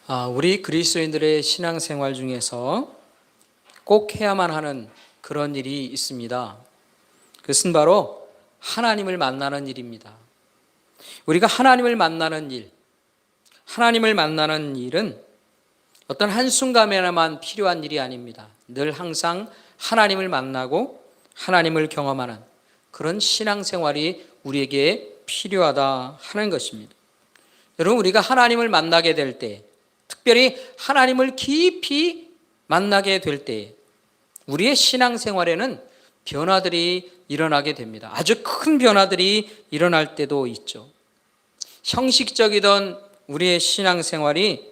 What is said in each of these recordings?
우리 그리스도인들의 신앙생활 중에서 꼭 해야만 하는 그런 일이 있습니다. 그것은 바로 하나님을 만나는 일입니다. 우리가 하나님을 만나는 일은 어떤 한순간에만 필요한 일이 아닙니다. 늘 항상 하나님을 만나고 하나님을 경험하는 그런 신앙생활이 우리에게 필요하다 하는 것입니다. 여러분, 우리가 하나님을 만나게 될 때, 특별히 하나님을 깊이 만나게 될 때 우리의 신앙생활에는 변화들이 일어나게 됩니다. 아주 큰 변화들이 일어날 때도 있죠. 형식적이던 우리의 신앙생활이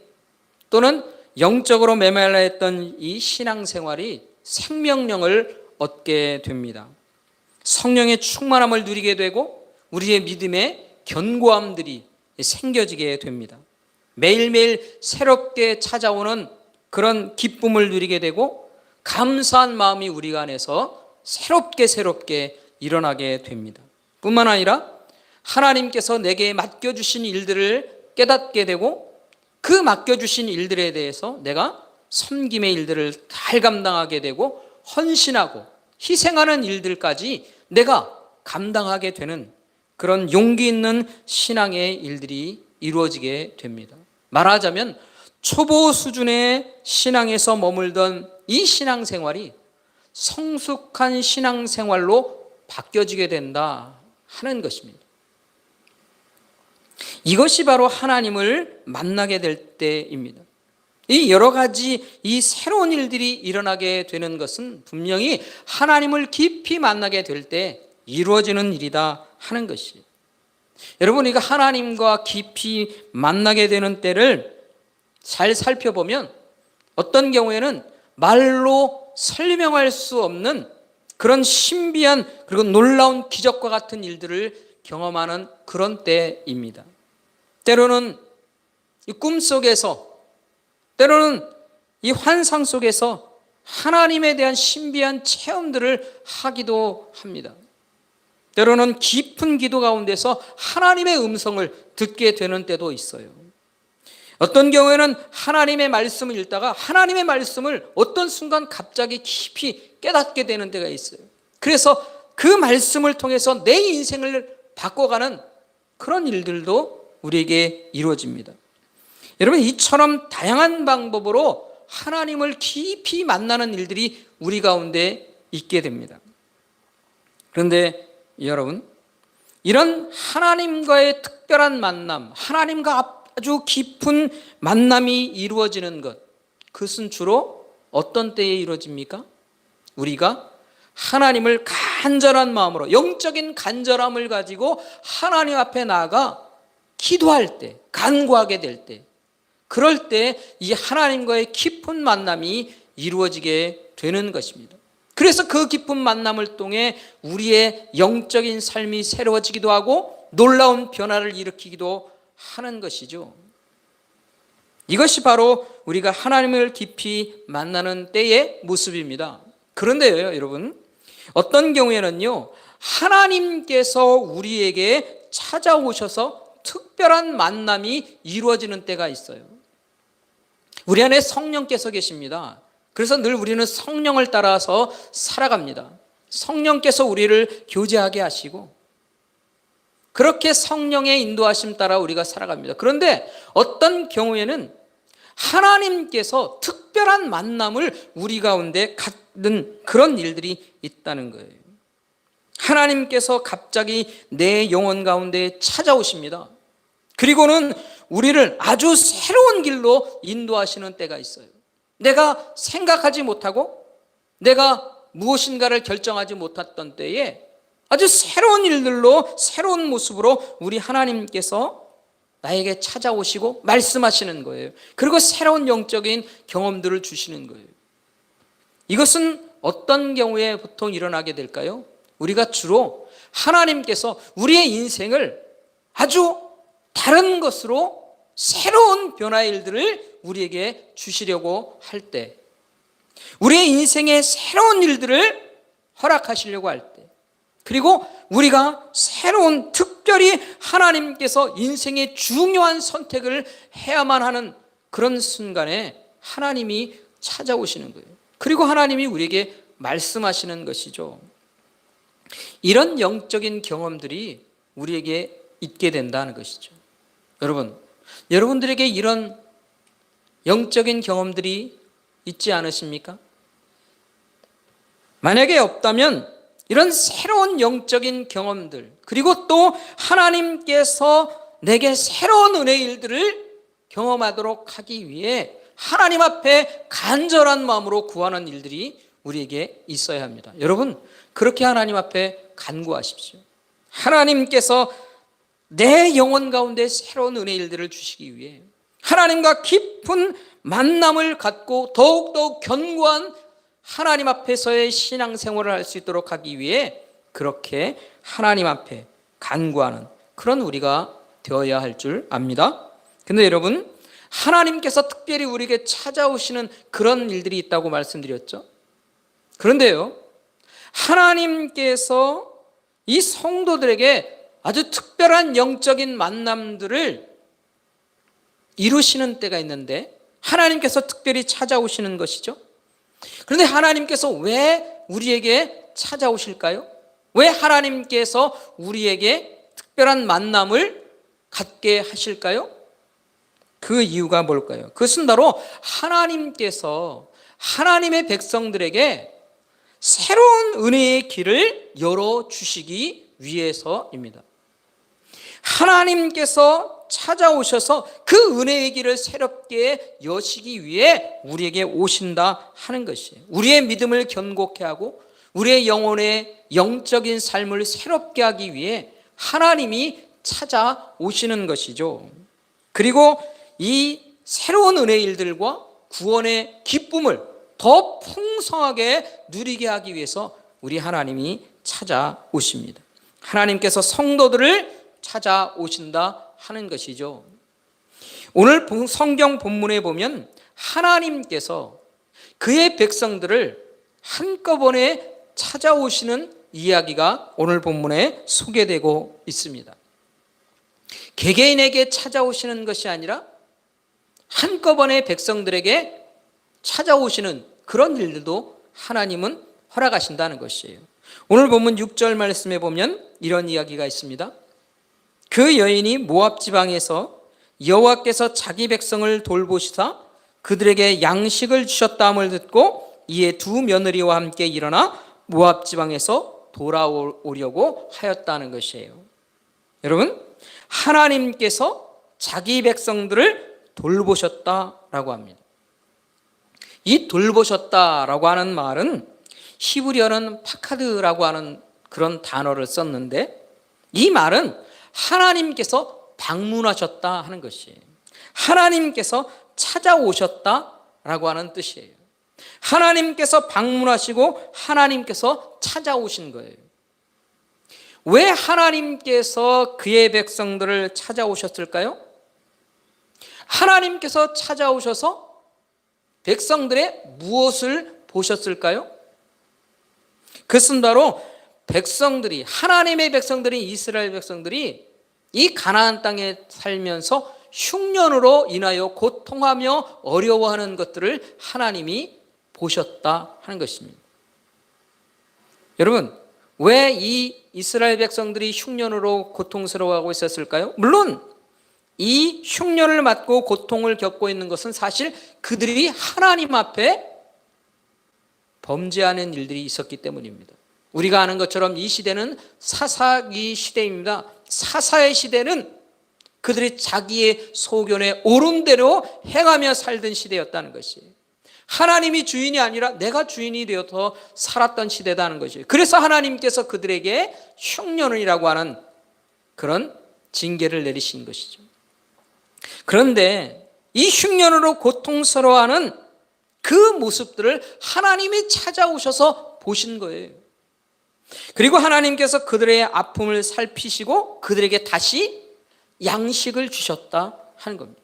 또는 영적으로 메말라 했던 이 신앙생활이 생명력을 얻게 됩니다. 성령의 충만함을 누리게 되고 우리의 믿음의 견고함들이 생겨지게 됩니다. 매일매일 새롭게 찾아오는 그런 기쁨을 누리게 되고 감사한 마음이 우리 안에서 새롭게 일어나게 됩니다. 뿐만 아니라 하나님께서 내게 맡겨주신 일들을 깨닫게 되고 그 맡겨주신 일들에 대해서 내가 섬김의 일들을 잘 감당하게 되고 헌신하고 희생하는 일들까지 내가 감당하게 되는 그런 용기 있는 신앙의 일들이 이루어지게 됩니다. 말하자면 초보 수준의 신앙에서 머물던 이 신앙생활이 성숙한 신앙생활로 바뀌어지게 된다 하는 것입니다. 이것이 바로 하나님을 만나게 될 때입니다. 이 여러 가지 이 새로운 일들이 일어나게 되는 것은 분명히 하나님을 깊이 만나게 될 때 이루어지는 일이다 하는 것이에요. 여러분, 우리가 하나님과 깊이 만나게 되는 때를 잘 살펴보면 어떤 경우에는 말로 설명할 수 없는 그런 신비한 그리고 놀라운 기적과 같은 일들을 경험하는 그런 때입니다. 때로는 이 꿈속에서, 때로는 이 환상 속에서 하나님에 대한 신비한 체험들을 하기도 합니다. 때로는 깊은 기도 가운데서 하나님의 음성을 듣게 되는 때도 있어요. 어떤 경우에는 하나님의 말씀을 읽다가 하나님의 말씀을 어떤 순간 갑자기 깊이 깨닫게 되는 때가 있어요. 그래서 그 말씀을 통해서 내 인생을 바꿔가는 그런 일들도 우리에게 이루어집니다. 여러분, 이처럼 다양한 방법으로 하나님을 깊이 만나는 일들이 우리 가운데 있게 됩니다. 그런데 여러분, 이런 하나님과의 특별한 만남, 하나님과 아주 깊은 만남이 이루어지는 것, 그것은 주로 어떤 때에 이루어집니까? 우리가 하나님을 간절한 마음으로, 영적인 간절함을 가지고 하나님 앞에 나아가 기도할 때, 간구하게 될 때, 그럴 때 이 하나님과의 깊은 만남이 이루어지게 되는 것입니다. 그래서 그 깊은 만남을 통해 우리의 영적인 삶이 새로워지기도 하고 놀라운 변화를 일으키기도 하는 것이죠. 이것이 바로 우리가 하나님을 깊이 만나는 때의 모습입니다. 그런데요, 여러분, 어떤 경우에는요, 하나님께서 우리에게 찾아오셔서 특별한 만남이 이루어지는 때가 있어요. 우리 안에 성령께서 계십니다. 그래서 늘 우리는 성령을 따라서 살아갑니다. 성령께서 우리를 교제하게 하시고 그렇게 성령의 인도하심 따라 우리가 살아갑니다. 그런데 어떤 경우에는 하나님께서 특별한 만남을 우리 가운데 갖는 그런 일들이 있다는 거예요. 하나님께서 갑자기 내 영혼 가운데 찾아오십니다. 그리고는 우리를 아주 새로운 길로 인도하시는 때가 있어요. 내가 생각하지 못하고 내가 무엇인가를 결정하지 못했던 때에 아주 새로운 일들로, 새로운 모습으로 우리 하나님께서 나에게 찾아오시고 말씀하시는 거예요. 그리고 새로운 영적인 경험들을 주시는 거예요. 이것은 어떤 경우에 보통 일어나게 될까요? 우리가 주로 하나님께서 우리의 인생을 아주 다른 것으로 새로운 변화의 일들을 우리에게 주시려고 할 때, 우리의 인생에 새로운 일들을 허락하시려고 할 때, 그리고 우리가 새로운 특별히 하나님께서 인생의 중요한 선택을 해야만 하는 그런 순간에 하나님이 찾아오시는 거예요. 그리고 하나님이 우리에게 말씀하시는 것이죠. 이런 영적인 경험들이 우리에게 있게 된다는 것이죠. 여러분들에게 이런 영적인 경험들이 있지 않으십니까? 만약에 없다면 이런 새로운 영적인 경험들, 그리고 또 하나님께서 내게 새로운 은혜의 일들을 경험하도록 하기 위해 하나님 앞에 간절한 마음으로 구하는 일들이 우리에게 있어야 합니다. 여러분, 그렇게 하나님 앞에 간구하십시오. 하나님께서 내 영혼 가운데 새로운 은혜의 일들을 주시기 위해 하나님과 깊은 만남을 갖고 더욱더 견고한 하나님 앞에서의 신앙생활을 할 수 있도록 하기 위해 그렇게 하나님 앞에 간구하는 그런 우리가 되어야 할 줄 압니다. 근데 여러분, 하나님께서 특별히 우리에게 찾아오시는 그런 일들이 있다고 말씀드렸죠. 그런데요, 하나님께서 이 성도들에게 아주 특별한 영적인 만남들을 이루시는 때가 있는데 하나님께서 특별히 찾아오시는 것이죠. 그런데 하나님께서 왜 우리에게 찾아오실까요? 왜 하나님께서 우리에게 특별한 만남을 갖게 하실까요? 그 이유가 뭘까요? 그것은 바로 하나님께서 하나님의 백성들에게 새로운 은혜의 길을 열어주시기 위해서입니다. 하나님께서 찾아오셔서 그 은혜의 길을 새롭게 여시기 위해 우리에게 오신다 하는 것이에요. 우리의 믿음을 견고케 하고 우리의 영혼의 영적인 삶을 새롭게 하기 위해 하나님이 찾아오시는 것이죠. 그리고 이 새로운 은혜의 일들과 구원의 기쁨을 더 풍성하게 누리게 하기 위해서 우리 하나님이 찾아오십니다. 하나님께서 성도들을 찾아오신다 하는 것이죠. 오늘 성경 본문에 보면 하나님께서 그의 백성들을 한꺼번에 찾아오시는 이야기가 오늘 본문에 소개되고 있습니다. 개개인에게 찾아오시는 것이 아니라 한꺼번에 백성들에게 찾아오시는 그런 일들도 하나님은 허락하신다는 것이에요. 오늘 본문 6절 말씀에 보면 이런 이야기가 있습니다. 그 여인이 모압 지방에서 여호와께서 자기 백성을 돌보시사 그들에게 양식을 주셨다함을 듣고 이에 두 며느리와 함께 일어나 모압 지방에서 돌아오려고 하였다는 것이에요. 여러분, 하나님께서 자기 백성들을 돌보셨다라고 합니다. 이 돌보셨다라고 하는 말은 히브리어는 파카드라고 하는 그런 단어를 썼는데 이 말은 하나님께서 방문하셨다 하는 것이에요. 하나님께서 찾아오셨다라고 하는 뜻이에요. 하나님께서 방문하시고 하나님께서 찾아오신 거예요. 왜 하나님께서 그의 백성들을 찾아오셨을까요? 하나님께서 찾아오셔서 백성들의 무엇을 보셨을까요? 그것은 바로 백성들이, 하나님의 백성들이, 이스라엘 백성들이 이 가나안 땅에 살면서 흉년으로 인하여 고통하며 어려워하는 것들을 하나님이 보셨다 하는 것입니다. 여러분, 왜 이 이스라엘 백성들이 흉년으로 고통스러워하고 있었을까요? 물론 이 흉년을 맞고 고통을 겪고 있는 것은 사실 그들이 하나님 앞에 범죄하는 일들이 있었기 때문입니다. 우리가 아는 것처럼 이 시대는 사사기 시대입니다. 사사의 시대는 그들이 자기의 소견에 옳은 대로 행하며 살던 시대였다는 것이에요. 하나님이 주인이 아니라 내가 주인이 되어서 살았던 시대다는 것이에요. 그래서 하나님께서 그들에게 흉년이라고 하는 그런 징계를 내리신 것이죠. 그런데 이 흉년으로 고통스러워하는 그 모습들을 하나님이 찾아오셔서 보신 거예요. 그리고 하나님께서 그들의 아픔을 살피시고 그들에게 다시 양식을 주셨다 하는 겁니다.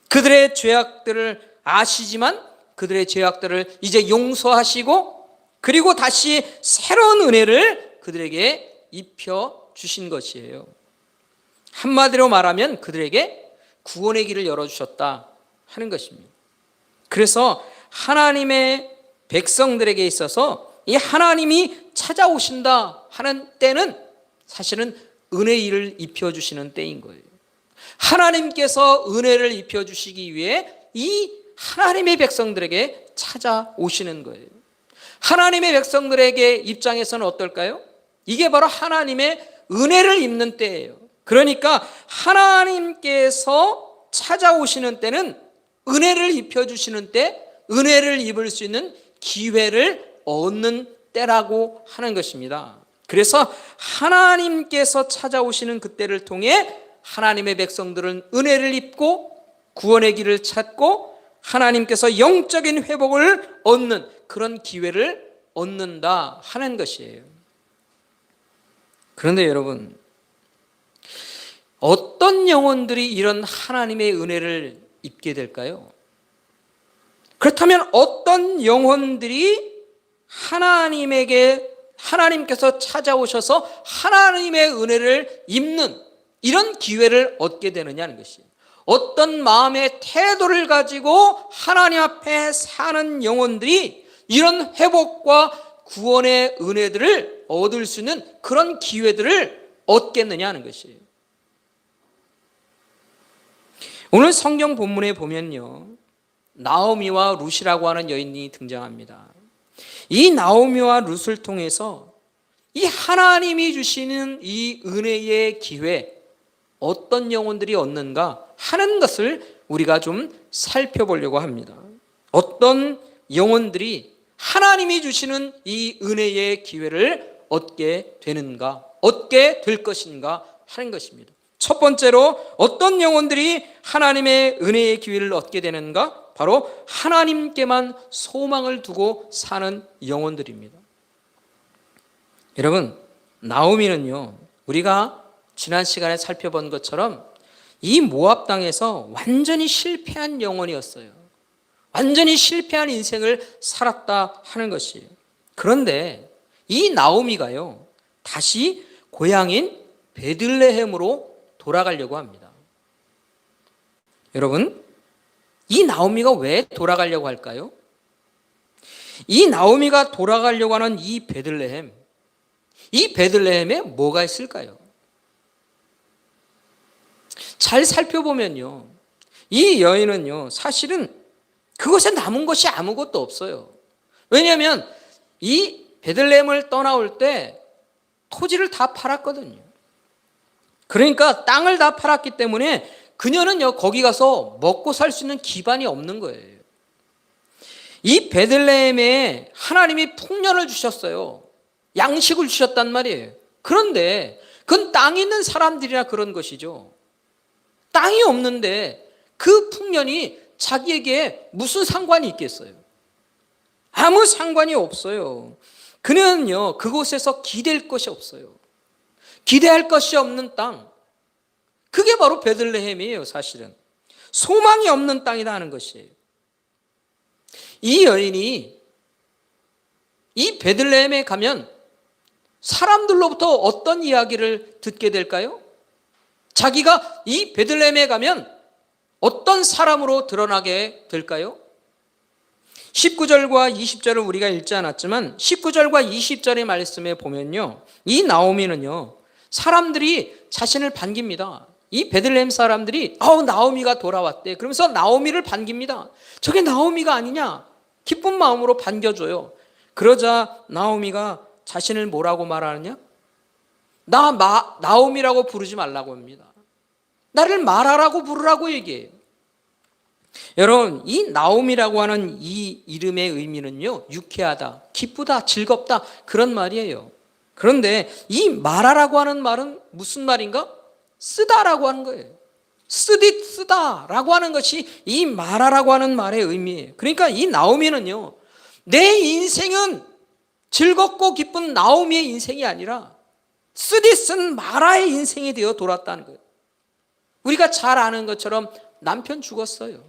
그들의 죄악들을 아시지만 그들의 죄악들을 이제 용서하시고 그리고 다시 새로운 은혜를 그들에게 입혀 주신 것이에요. 한마디로 말하면 그들에게 구원의 길을 열어주셨다. 하는 것입니다. 그래서 하나님의 백성들에게 있어서 이 하나님이 찾아오신다 하는 때는 사실은 은혜를 입혀주시는 때인 거예요. 하나님께서 은혜를 입혀주시기 위해 이 하나님의 백성들에게 찾아오시는 거예요. 하나님의 백성들에게 입장에서는 어떨까요? 이게 바로 하나님의 은혜를 입는 때예요. 그러니까 하나님께서 찾아오시는 때는 은혜를 입혀주시는 때, 은혜를 입을 수 있는 기회를 얻는 때라고 하는 것입니다. 그래서 하나님께서 찾아오시는 그때를 통해 하나님의 백성들은 은혜를 입고 구원의 길을 찾고 하나님께서 영적인 회복을 얻는 그런 기회를 얻는다 하는 것이에요. 그런데 여러분, 어떤 영혼들이 이런 하나님의 은혜를 입게 될까요? 그렇다면 어떤 영혼들이 하나님께서 찾아오셔서 하나님의 은혜를 입는 이런 기회를 얻게 되느냐는 것이에요. 어떤 마음의 태도를 가지고 하나님 앞에 사는 영혼들이 이런 회복과 구원의 은혜들을 얻을 수 있는 그런 기회들을 얻겠느냐 하는 것이에요. 오늘 성경 본문에 보면요, 나오미와 룻이라고 하는 여인이 등장합니다. 이 나오미와 룻을 통해서 이 하나님이 주시는 이 은혜의 기회, 어떤 영혼들이 얻는가 하는 것을 우리가 좀 살펴보려고 합니다. 어떤 영혼들이 하나님이 주시는 이 은혜의 기회를 얻게 되는가, 얻게 될 것인가 하는 것입니다. 첫 번째로 어떤 영혼들이 하나님의 은혜의 기회를 얻게 되는가? 바로 하나님께만 소망을 두고 사는 영혼들입니다. 여러분, 나오미는요, 우리가 지난 시간에 살펴본 것처럼 이 모압 땅에서 완전히 실패한 영혼이었어요. 완전히 실패한 인생을 살았다 하는 것이에요. 그런데 이 나오미가요, 다시 고향인 베들레헴으로 돌아가려고 합니다. 여러분, 이 나오미가 왜 돌아가려고 할까요? 이 나오미가 돌아가려고 하는 이 베들레헴에 뭐가 있을까요? 잘 살펴보면요, 이 여인은요, 사실은 그곳에 남은 것이 아무것도 없어요. 왜냐하면 이 베들레헴을 떠나올 때 토지를 다 팔았거든요. 그러니까 땅을 다 팔았기 때문에 그녀는요, 거기 가서 먹고 살 수 있는 기반이 없는 거예요. 이 베들레헴에 하나님이 풍년을 주셨어요. 양식을 주셨단 말이에요. 그런데 그건 땅이 있는 사람들이라 그런 것이죠. 땅이 없는데 그 풍년이 자기에게 무슨 상관이 있겠어요? 아무 상관이 없어요. 그는요, 그곳에서 기댈 것이 없어요. 기대할 것이 없는 땅, 그게 바로 베들레헴이에요. 사실은 소망이 없는 땅이다 하는 것이에요. 이 여인이 이 베들레헴에 가면 사람들로부터 어떤 이야기를 듣게 될까요? 자기가 이 베들레헴에 가면 어떤 사람으로 드러나게 될까요? 19절과 20절을 우리가 읽지 않았지만 19절과 20절의 말씀에 보면요, 이 나오미는요, 사람들이 자신을 반깁니다. 이 베들레헴 사람들이 나오미가 돌아왔대. 그러면서 나오미를 반깁니다. 저게 나오미가 아니냐? 기쁜 마음으로 반겨줘요. 그러자 나오미가 자신을 뭐라고 말하느냐? 나오미라고 부르지 말라고 합니다. 나를 마라라고 부르라고 얘기해요. 여러분, 이 나오미라고 하는 이 이름의 의미는요, 유쾌하다, 기쁘다, 즐겁다, 그런 말이에요. 그런데 이 마라라고 하는 말은 무슨 말인가? 쓰다라고 하는 거예요. 쓰다라고 하는 것이 이 마라라고 하는 말의 의미예요. 그러니까 이 나오미는요, 내 인생은 즐겁고 기쁜 나오미의 인생이 아니라 쓴 마라의 인생이 되어 돌았다는 거예요. 우리가 잘 아는 것처럼 남편 죽었어요.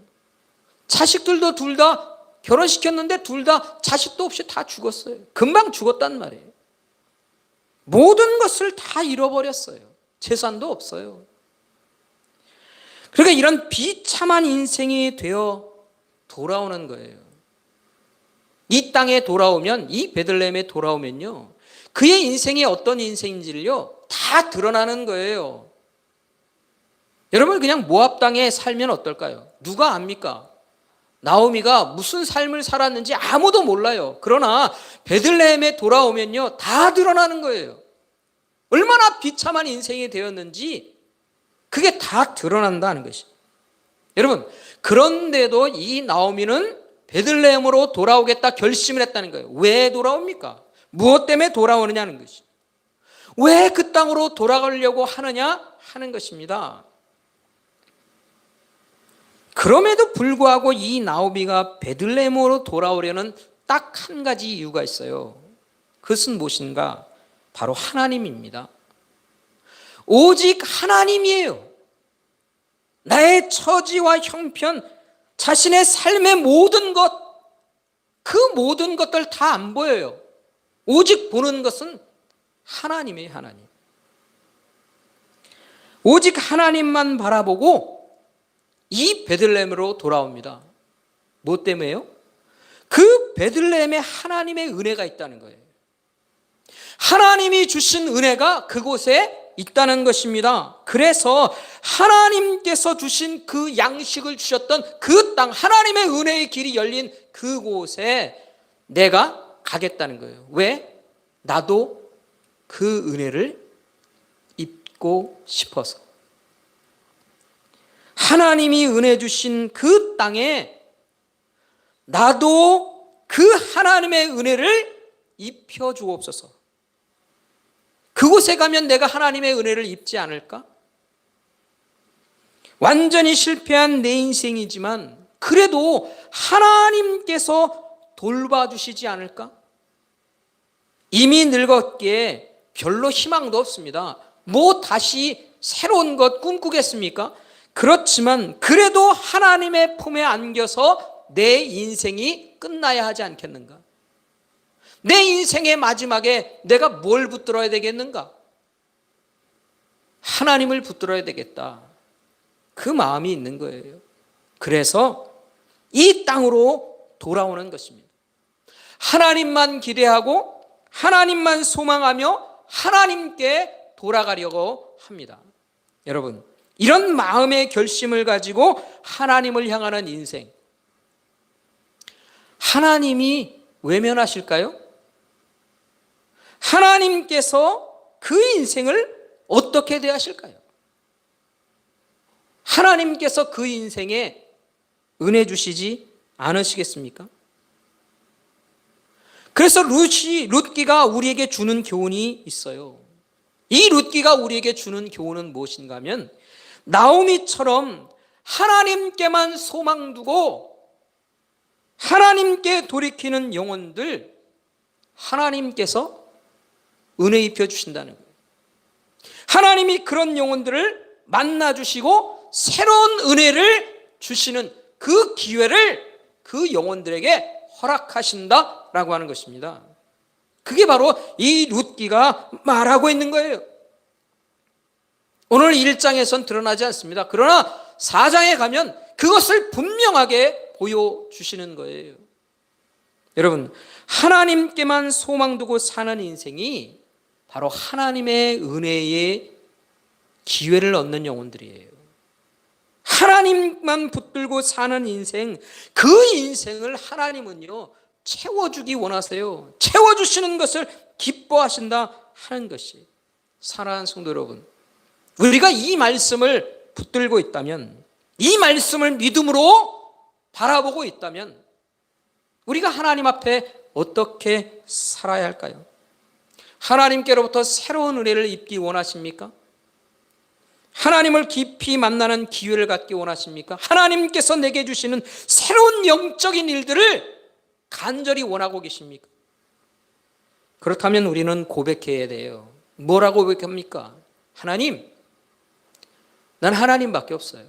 자식들도 둘 다 결혼시켰는데 둘 다 자식도 없이 다 죽었어요. 금방 죽었단 말이에요. 모든 것을 다 잃어버렸어요. 재산도 없어요. 그러니까 이런 비참한 인생이 되어 돌아오는 거예요. 이 땅에 돌아오면, 이 베들레헴에 돌아오면요, 그의 인생이 어떤 인생인지를요 다 드러나는 거예요. 여러분, 그냥 모압 땅에 살면 어떨까요? 누가 압니까? 나오미가 무슨 삶을 살았는지 아무도 몰라요. 그러나 베들레헴에 돌아오면요 다 드러나는 거예요. 얼마나 비참한 인생이 되었는지 그게 다 드러난다는 것이죠. 여러분, 그런데도 이 나오미는 베들레헴으로 돌아오겠다 결심을 했다는 거예요. 왜 돌아옵니까? 무엇 때문에 돌아오느냐는 것이. 왜 그 땅으로 돌아가려고 하느냐 하는 것입니다. 그럼에도 불구하고 이 나오미가 베들레헴으로 돌아오려는 딱 한 가지 이유가 있어요. 그것은 무엇인가? 바로 하나님입니다. 오직 하나님이에요. 나의 처지와 형편, 자신의 삶의 모든 것, 그 모든 것들 다 안 보여요. 오직 보는 것은 하나님이에요. 하나님. 오직 하나님만 바라보고 이 베들레헴으로 돌아옵니다. 뭐 때문에요? 그 베들레헴에 하나님의 은혜가 있다는 거예요. 하나님이 주신 은혜가 그곳에 있다는 것입니다. 그래서 하나님께서 주신 그 양식을 주셨던 그 땅, 하나님의 은혜의 길이 열린 그곳에 내가 가겠다는 거예요. 왜? 나도 그 은혜를 입고 싶어서. 하나님이 은혜 주신 그 땅에 나도 그 하나님의 은혜를 입혀 주옵소서. 그곳에 가면 내가 하나님의 은혜를 입지 않을까? 완전히 실패한 내 인생이지만 그래도 하나님께서 돌봐주시지 않을까? 이미 늙었기에 별로 희망도 없습니다. 뭐 다시 새로운 것 꿈꾸겠습니까? 그렇지만 그래도 하나님의 품에 안겨서 내 인생이 끝나야 하지 않겠는가? 내 인생의 마지막에 내가 뭘 붙들어야 되겠는가? 하나님을 붙들어야 되겠다. 그 마음이 있는 거예요. 그래서 이 땅으로 돌아오는 것입니다. 하나님만 기대하고 하나님만 소망하며 하나님께 돌아가려고 합니다. 여러분, 이런 마음의 결심을 가지고 하나님을 향하는 인생, 하나님이 외면하실까요? 하나님께서 그 인생을 어떻게 대하실까요? 하나님께서 그 인생에 은혜 주시지 않으시겠습니까? 그래서 룻기가 우리에게 주는 교훈이 있어요. 이 룻기가 우리에게 주는 교훈은 무엇인가 하면, 나오미처럼 하나님께만 소망 두고 하나님께 돌이키는 영혼들, 하나님께서 은혜 입혀 주신다는 거예요. 하나님이 그런 영혼들을 만나 주시고 새로운 은혜를 주시는 그 기회를 그 영혼들에게 허락하신다라고 하는 것입니다. 그게 바로 이 룻기가 말하고 있는 거예요. 오늘 1장에선 드러나지 않습니다. 그러나 4장에 가면 그것을 분명하게 보여주시는 거예요. 여러분, 하나님께만 소망 두고 사는 인생이 바로 하나님의 은혜의 기회를 얻는 영혼들이에요. 하나님만 붙들고 사는 인생, 그 인생을 하나님은요 채워주기 원하세요. 채워주시는 것을 기뻐하신다 하는 것이. 사랑하는 성도 여러분, 우리가 이 말씀을 붙들고 있다면, 이 말씀을 믿음으로 바라보고 있다면 우리가 하나님 앞에 어떻게 살아야 할까요? 하나님께로부터 새로운 은혜를 입기 원하십니까? 하나님을 깊이 만나는 기회를 갖기 원하십니까? 하나님께서 내게 주시는 새로운 영적인 일들을 간절히 원하고 계십니까? 그렇다면 우리는 고백해야 돼요. 뭐라고 고백합니까? 하나님, 난 하나님밖에 없어요.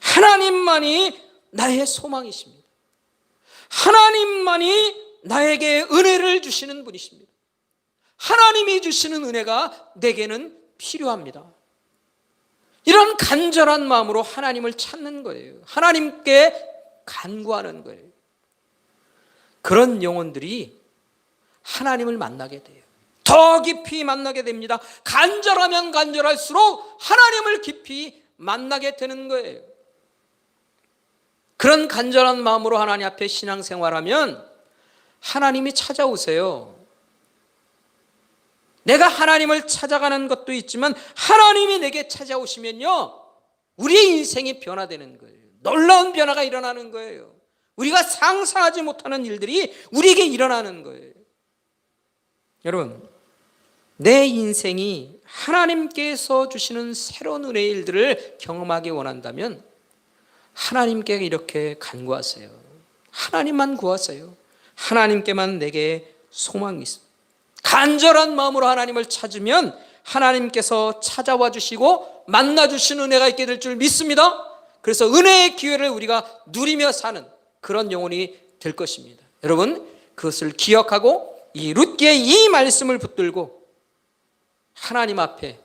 하나님만이 나의 소망이십니다. 하나님만이 나에게 은혜를 주시는 분이십니다. 하나님이 주시는 은혜가 내게는 필요합니다. 이런 간절한 마음으로 하나님을 찾는 거예요. 하나님께 간구하는 거예요. 그런 영혼들이 하나님을 만나게 돼요. 더 깊이 만나게 됩니다. 간절하면 간절할수록 하나님을 깊이 만나게 되는 거예요. 그런 간절한 마음으로 하나님 앞에 신앙생활하면 하나님이 찾아오세요. 내가 하나님을 찾아가는 것도 있지만 하나님이 내게 찾아오시면요, 우리의 인생이 변화되는 거예요. 놀라운 변화가 일어나는 거예요. 우리가 상상하지 못하는 일들이 우리에게 일어나는 거예요. 여러분, 내 인생이 하나님께서 주시는 새로운 은혜의 일들을 경험하기 원한다면 하나님께 이렇게 간구하세요. 하나님만 구하세요. 하나님께만 내게 소망이 있습니다. 간절한 마음으로 하나님을 찾으면 하나님께서 찾아와 주시고 만나 주신 은혜가 있게 될 줄 믿습니다. 그래서 은혜의 기회를 우리가 누리며 사는 그런 영혼이 될 것입니다. 여러분, 그것을 기억하고 이 룻기의 이 말씀을 붙들고 하나님 앞에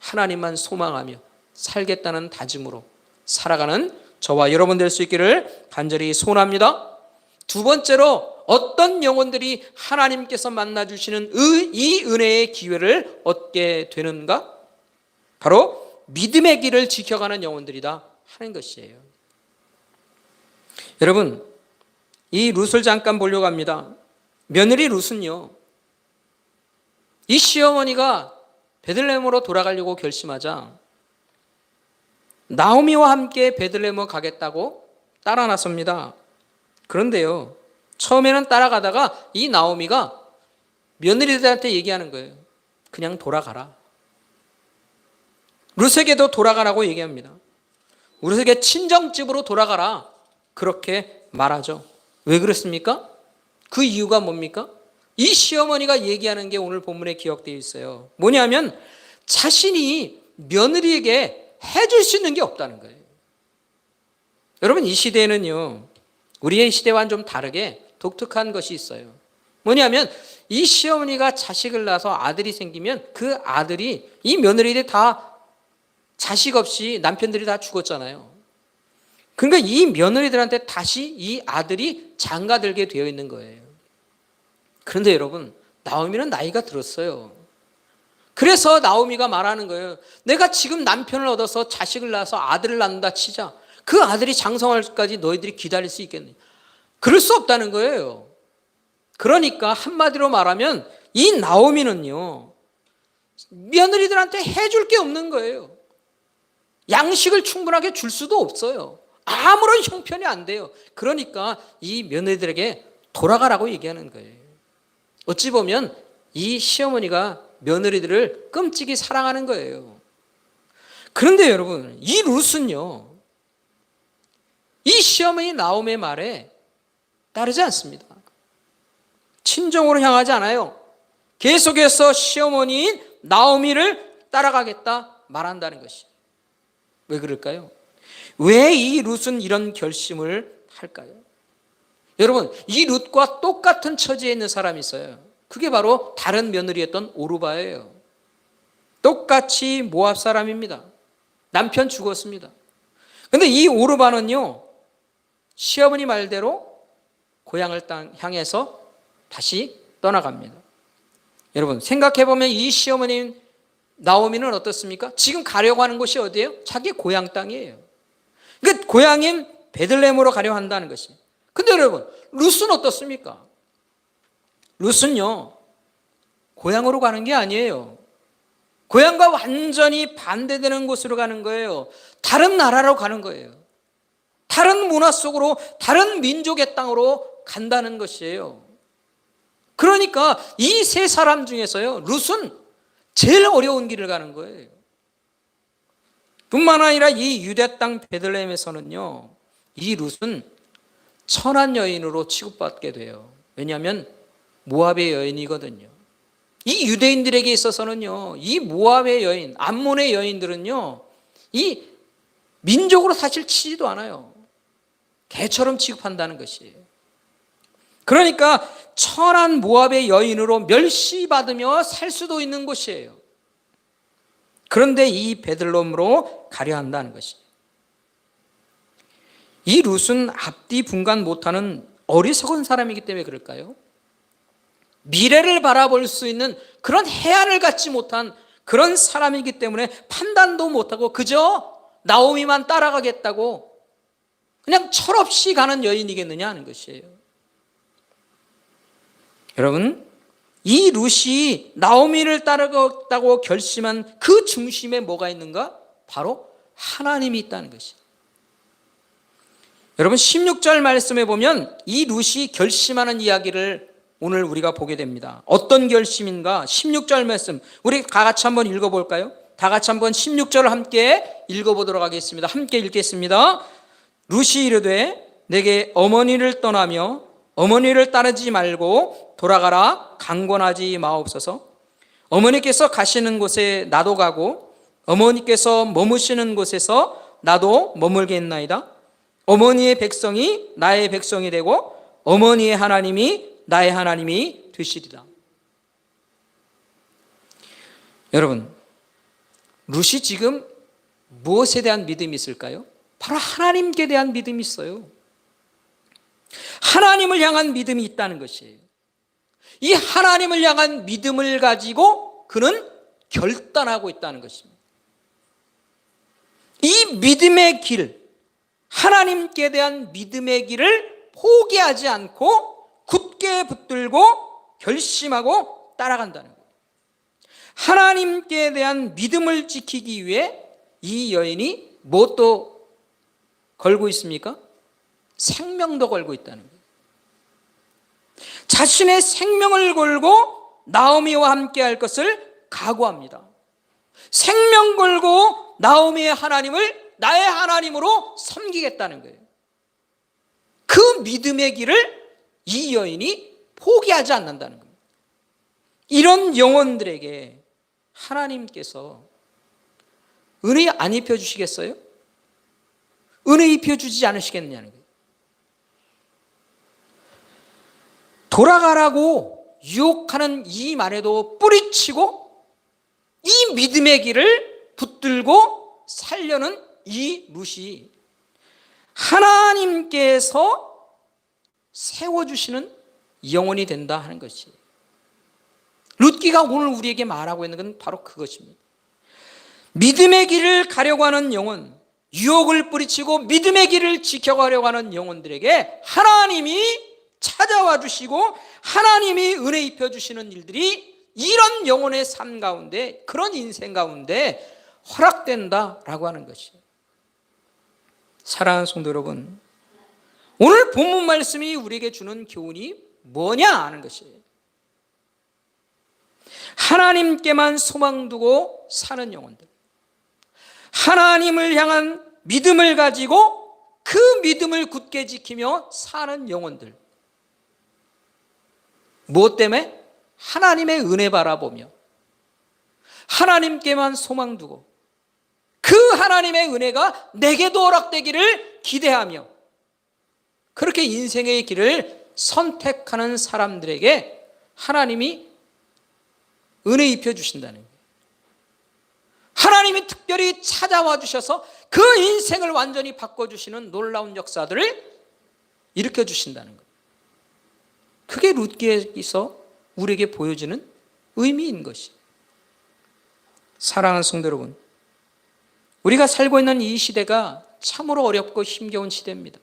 하나님만 소망하며 살겠다는 다짐으로 살아가는 저와 여러분 될 수 있기를 간절히 소원합니다. 두 번째로, 어떤 영혼들이 하나님께서 만나주시는 이 은혜의 기회를 얻게 되는가? 바로 믿음의 길을 지켜가는 영혼들이다 하는 것이에요. 여러분, 이 룻을 잠깐 보려고 합니다. 며느리 룻은요, 이 시어머니가 베들레헴으로 돌아가려고 결심하자 나오미와 함께 베들레헴으로 가겠다고 따라 나섭니다. 그런데요, 처음에는 따라가다가 이 나오미가 며느리들한테 얘기하는 거예요. 그냥 돌아가라. 룻에게도 돌아가라고 얘기합니다. 룻에게 친정집으로 돌아가라, 그렇게 말하죠. 왜 그렇습니까? 그 이유가 뭡니까? 이 시어머니가 얘기하는 게 오늘 본문에 기억되어 있어요. 뭐냐면 자신이 며느리에게 해줄 수 있는 게 없다는 거예요. 여러분, 이 시대에는요, 우리의 시대와는 좀 다르게 독특한 것이 있어요. 뭐냐면 이 시어머니가 자식을 낳아서 아들이 생기면 그 아들이, 이 며느리들이 다 자식 없이 남편들이 다 죽었잖아요. 그러니까 이 며느리들한테 다시 이 아들이 장가들게 되어 있는 거예요. 그런데 여러분, 나오미는 나이가 들었어요. 그래서 나오미가 말하는 거예요. 내가 지금 남편을 얻어서 자식을 낳아서 아들을 낳는다 치자. 그 아들이 장성할 때까지 너희들이 기다릴 수 있겠느냐? 그럴 수 없다는 거예요. 그러니까 한마디로 말하면 이 나오미는요, 며느리들한테 해줄 게 없는 거예요. 양식을 충분하게 줄 수도 없어요. 아무런 형편이 안 돼요. 그러니까 이 며느리들에게 돌아가라고 얘기하는 거예요. 어찌 보면 이 시어머니가 며느리들을 끔찍이 사랑하는 거예요. 그런데 여러분, 이 룻은요, 이 시어머니 나오미의 말에 따르지 않습니다. 친정으로 향하지 않아요. 계속해서 시어머니인 나오미를 따라가겠다 말한다는 것이에요. 왜 그럴까요? 왜 이 룻은 이런 결심을 할까요? 여러분, 이 룻과 똑같은 처지에 있는 사람이 있어요. 그게 바로 다른 며느리였던 오르바예요. 똑같이 모압 사람입니다. 남편 죽었습니다. 그런데 이 오르바는요, 시어머니 말대로 고향을 향해서 다시 떠나갑니다. 여러분, 생각해보면 이 시어머니 나오미는 어떻습니까? 지금 가려고 하는 곳이 어디예요? 자기 고향 땅이에요. 그러니까 고향인 베들레헴으로 가려 한다는 것입니다. 근데 여러분, 룻은 어떻습니까? 룻은요, 고향으로 가는 게 아니에요. 고향과 완전히 반대되는 곳으로 가는 거예요. 다른 나라로 가는 거예요. 다른 문화 속으로, 다른 민족의 땅으로 간다는 것이에요. 그러니까 이 세 사람 중에서요, 룻은 제일 어려운 길을 가는 거예요. 뿐만 아니라 이 유대 땅 베들레헴에서는요, 이 룻은 천한 여인으로 취급받게 돼요. 왜냐하면 모압의 여인이거든요. 이 유대인들에게 있어서는요, 이 모압의 여인, 암몬의 여인들은요, 이 민족으로 사실 치지도 않아요. 개처럼 취급한다는 것이에요. 그러니까 천한 모압의 여인으로 멸시받으며 살 수도 있는 곳이에요. 그런데 이 베들레헴으로 가려 한다는 것이죠. 이 룻은 앞뒤 분간 못하는 어리석은 사람이기 때문에 그럴까요? 미래를 바라볼 수 있는 그런 해안을 갖지 못한 그런 사람이기 때문에 판단도 못하고 그저 나오미만 따라가겠다고 그냥 철없이 가는 여인이겠느냐 하는 것이에요. 여러분, 이 룻이 나오미를 따르겠다고 결심한 그 중심에 뭐가 있는가? 바로 하나님이 있다는 것이에요. 여러분, 16절 말씀에 보면 이 룻이 결심하는 이야기를 오늘 우리가 보게 됩니다. 어떤 결심인가? 16절 말씀 우리 다 같이 한번 읽어볼까요? 다 같이 한번 16절을 함께 읽어보도록 하겠습니다. 함께 읽겠습니다. 룻이 이르되 내게 어머니를 떠나며 어머니를 따르지 말고 돌아가라 강권하지 마옵소서. 어머니께서 가시는 곳에 나도 가고 어머니께서 머무시는 곳에서 나도 머물겠나이다. 어머니의 백성이 나의 백성이 되고 어머니의 하나님이 나의 하나님이 되시리라. 여러분, 룻이 지금 무엇에 대한 믿음이 있을까요? 바로 하나님께 대한 믿음이 있어요. 하나님을 향한 믿음이 있다는 것이에요. 이 하나님을 향한 믿음을 가지고 그는 결단하고 있다는 것입니다. 이 믿음의 길, 하나님께 대한 믿음의 길을 포기하지 않고 굳게 붙들고 결심하고 따라간다는 거예요. 하나님께 대한 믿음을 지키기 위해 이 여인이 무엇도 걸고 있습니까? 생명도 걸고 있다는 거예요. 자신의 생명을 걸고 나오미와 함께 할 것을 각오합니다. 생명 걸고 나오미의 하나님을 나의 하나님으로 섬기겠다는 거예요. 그 믿음의 길을 이 여인이 포기하지 않는다는 겁니다. 이런 영혼들에게 하나님께서 은혜 안 입혀주시겠어요? 은혜 입혀주지 않으시겠느냐는 거예요. 돌아가라고 유혹하는 이 말에도 뿌리치고 이 믿음의 길을 붙들고 살려는 이 룻이 하나님께서 세워주시는 영혼이 된다 하는 것이 룻기가 오늘 우리에게 말하고 있는 건 바로 그것입니다. 믿음의 길을 가려고 하는 영혼, 유혹을 뿌리치고 믿음의 길을 지켜가려고 하는 영혼들에게 하나님이 찾아와 주시고 하나님이 은혜 입혀주시는 일들이 이런 영혼의 삶 가운데, 그런 인생 가운데 허락된다라고 하는 것이에요. 사랑하는 성도 여러분, 오늘 본문 말씀이 우리에게 주는 교훈이 뭐냐 하는 것이에요. 하나님께만 소망 두고 사는 영혼들, 하나님을 향한 믿음을 가지고 그 믿음을 굳게 지키며 사는 영혼들, 무엇 때문에? 하나님의 은혜 바라보며 하나님께만 소망 두고 그 하나님의 은혜가 내게도 허락되기를 기대하며 그렇게 인생의 길을 선택하는 사람들에게 하나님이 은혜 입혀주신다는 거예요. 하나님이 특별히 찾아와 주셔서 그 인생을 완전히 바꿔주시는 놀라운 역사들을 일으켜주신다는 거예요. 그게 룻기에서 우리에게 보여지는 의미인 것이. 사랑하는 성도 여러분, 우리가 살고 있는 이 시대가 참으로 어렵고 힘겨운 시대입니다.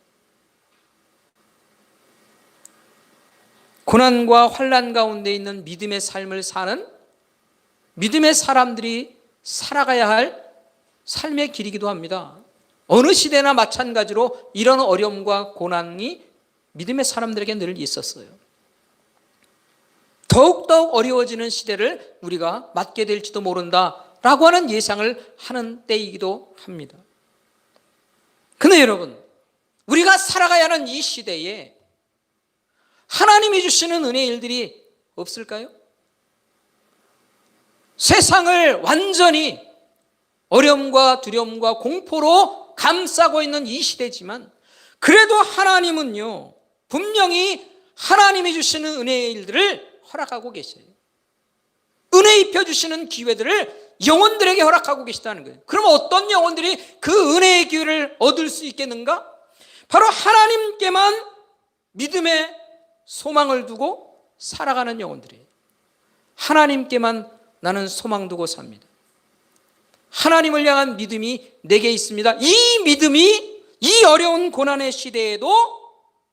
고난과 환난 가운데 있는 믿음의 삶을 사는 믿음의 사람들이 살아가야 할 삶의 길이기도 합니다. 어느 시대나 마찬가지로 이런 어려움과 고난이 믿음의 사람들에게 늘 있었어요. 더욱더욱 어려워지는 시대를 우리가 맞게 될지도 모른다라고 하는 예상을 하는 때이기도 합니다. 그런데 여러분, 우리가 살아가야 하는 이 시대에 하나님이 주시는 은혜의 일들이 없을까요? 세상을 완전히 어려움과 두려움과 공포로 감싸고 있는 이 시대지만 그래도 하나님은요, 분명히 하나님이 주시는 은혜의 일들을 허락하고 계세요. 은혜 입혀주시는 기회들을 영혼들에게 허락하고 계시다는 거예요. 그럼 어떤 영혼들이 그 은혜의 기회를 얻을 수 있겠는가? 바로 하나님께만 믿음의 소망을 두고 살아가는 영혼들이에요. 하나님께만 나는 소망 두고 삽니다. 하나님을 향한 믿음이 내게 있습니다. 이 믿음이 이 어려운 고난의 시대에도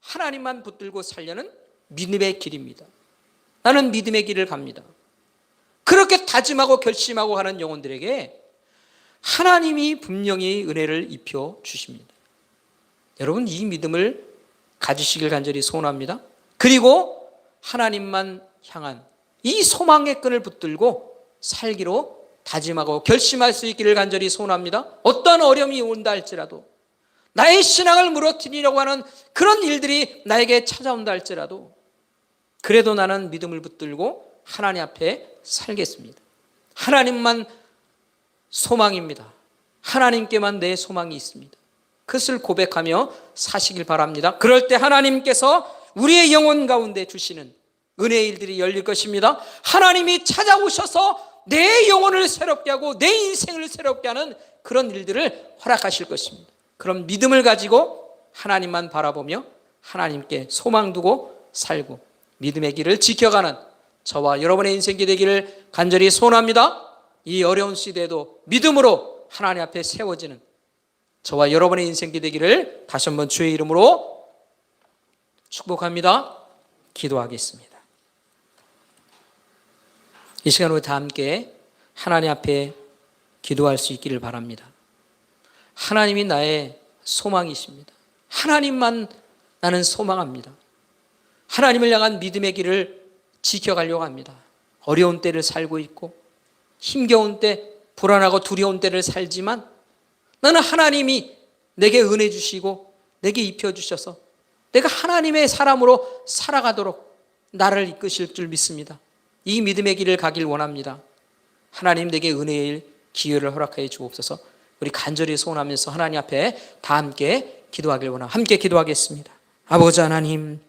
하나님만 붙들고 살려는 믿음의 길입니다. 나는 믿음의 길을 갑니다. 그렇게 다짐하고 결심하고 가는 영혼들에게 하나님이 분명히 은혜를 입혀 주십니다. 여러분, 이 믿음을 가지시길 간절히 소원합니다. 그리고 하나님만 향한 이 소망의 끈을 붙들고 살기로 다짐하고 결심할 수 있기를 간절히 소원합니다. 어떤 어려움이 온다 할지라도, 나의 신앙을 무너뜨리려고 하는 그런 일들이 나에게 찾아온다 할지라도, 그래도 나는 믿음을 붙들고 하나님 앞에 살겠습니다. 하나님만 소망입니다. 하나님께만 내 소망이 있습니다. 그것을 고백하며 사시길 바랍니다. 그럴 때 하나님께서 우리의 영혼 가운데 주시는 은혜의 일들이 열릴 것입니다. 하나님이 찾아오셔서 내 영혼을 새롭게 하고 내 인생을 새롭게 하는 그런 일들을 허락하실 것입니다. 그런 믿음을 가지고 하나님만 바라보며 하나님께 소망 두고 살고 믿음의 길을 지켜가는 저와 여러분의 인생이 되기를 간절히 소원합니다. 이 어려운 시대에도 믿음으로 하나님 앞에 세워지는 저와 여러분의 인생이 되기를 다시 한번 주의 이름으로 축복합니다. 기도하겠습니다. 이 시간 우리 다 함께 하나님 앞에 기도할 수 있기를 바랍니다. 하나님이 나의 소망이십니다. 하나님만 나는 소망합니다. 하나님을 향한 믿음의 길을 지켜가려고 합니다. 어려운 때를 살고 있고 힘겨운 때, 불안하고 두려운 때를 살지만 나는 하나님이 내게 은혜 주시고 내게 입혀주셔서 내가 하나님의 사람으로 살아가도록 나를 이끄실 줄 믿습니다. 이 믿음의 길을 가길 원합니다. 하나님 내게 은혜의 기회를 허락하여 주옵소서. 우리 간절히 소원하면서 하나님 앞에 다 함께 기도하길 원합니다. 함께 기도하겠습니다. 아버지 하나님,